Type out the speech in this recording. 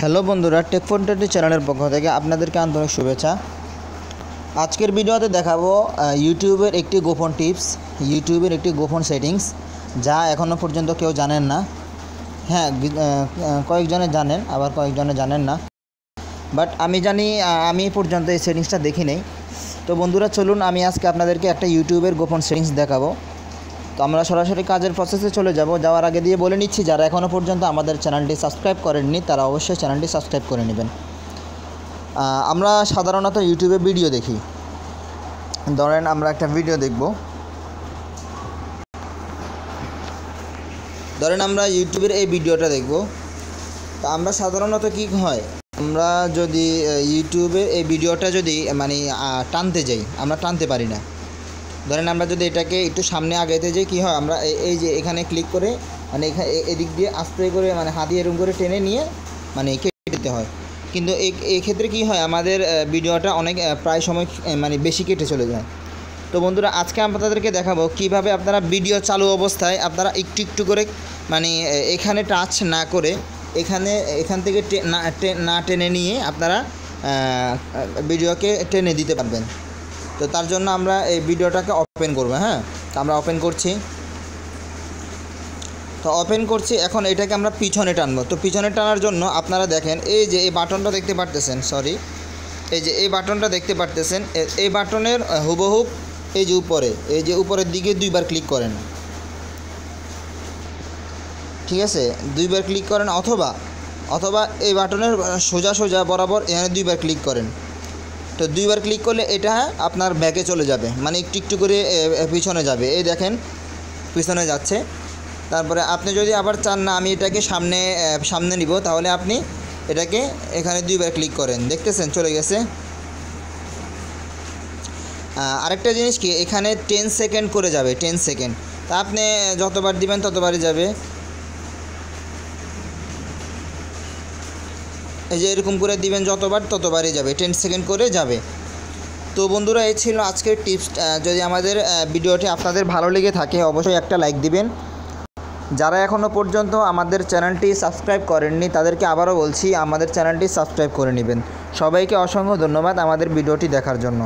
Hello বন্ধুরা, take four twenty চ্যানেলের পক্ষ থেকে আপনাদেরকে আন্তরিক শুভেচ্ছা। আজকের ভিডিওতে দেখাবো ইউটিউবের একটি গোপন টিপস, ইউটিউবের একটি গোপন সেটিংস যা এখনও পর্যন্ত কেউ জানেন না। হ্যাঁ, কয়েকজনে জানেন, আবার কয়েকজনে জানেন না, বাট আমি জানি। আমি পর্যন্ত এই সেটিংসটা দেখি নেই। তো বন্ধুরা, চলুন আমি আজকে আপনাদেরকে একটা ইউটিউবের গোপন সেটিংস দেখাবো। তো আমরা সরাসরি কাজের প্রসেসে চলে যাব। যাওয়ার আগে দিয়ে বলে নিচ্ছি, যারা এখনও পর্যন্ত আমাদের চ্যানেলটি সাবস্ক্রাইব করেননি তারা অবশ্যই চ্যানেলটি সাবস্ক্রাইব করে নেবেন। আমরা সাধারণত ইউটিউবে ভিডিও দেখি। ধরেন আমরা একটা ভিডিও দেখব, ধরেন আমরা ইউটিউবের এই ভিডিওটা দেখব। তো আমরা সাধারণত কী হয়, আমরা যদি ইউটিউবের এই ভিডিওটা যদি টানতে যাই, আমরা টানতে পারি না। ধরেন আমরা যদি এটাকে একটু সামনে আগাইতে যাই, কী হয়, আমরা এই যে এখানে ক্লিক করে এদিক দিয়ে আস্তে করে হাত দিয়ে এরকম করে টেনে নিয়ে কেটে দিতে হয়। কিন্তু এই ক্ষেত্রে কী হয়, আমাদের ভিডিওটা অনেক প্রায় সময় বেশি কেটে চলে যায়। তো বন্ধুরা, আজকে আপনাদেরকে দেখাবো কিভাবে আপনারা ভিডিও চালু অবস্থায় আপনারা একটু একটু করে এখানে টাচ না করে এখান থেকে না টেনে নিয়ে আপনারা ভিডিওকে টেনে দিতে পারবেন। তো তার জন্য আমরা এই ভিডিওটাকে ওপেন করব। হ্যাঁ, তো আমরা ওপেন করছি। এখন এটাকে আমরা পিছনে টানবো। তো পিছনে টানার জন্য আপনারা দেখেন, এই যে এই বাটনটা দেখতে পারতেছেন, এই যে এই বাটনটা দেখতে পারতেছেন, এই বাটনের হুবহুব এই যে উপরের দিকে দুইবার ক্লিক করেন। ঠিক আছে, দুইবার ক্লিক করেন, অথবা এই বাটনের সোজা বরাবর এখানে দুইবার ক্লিক করেন। তো দুইবার ক্লিক করলে এটা আপনার ব্যাকে চলে যাবে, একটু একটু করে পিছনে যাবে। এই দেখেন পিছনে যাচ্ছে। তারপরে আপনি যদি আবার চান না আমি এটাকে সামনে নিব, তাহলে আপনি এটাকে এখানে দুইবার ক্লিক করেন। দেখতেছেন চলে গেছে। আরেকটা জিনিস কি, এখানে 10 সেকেন্ড করে যাবে, 10 সেকেন্ড। তা আপনি যতবার দিবেন ততবারই যাবে। এই যে এরকম করে দিবেন, যতবার ততবারই যাবে, 10 সেকেন্ড করে যাবে। তো বন্ধুরা, এই ছিল আজকের টিপস। যদি আমাদের ভিডিওটি আপনাদের ভালো লেগে থাকে অবশ্যই একটা লাইক দিবেন। যারা এখনও পর্যন্ত আমাদের চ্যানেলটি সাবস্ক্রাইব করেননি তাদেরকে আবারও বলছি, আমাদের চ্যানেলটি সাবস্ক্রাইব করে নেবেন। সবাইকে অসংখ্য ধন্যবাদ আমাদের ভিডিওটি দেখার জন্য।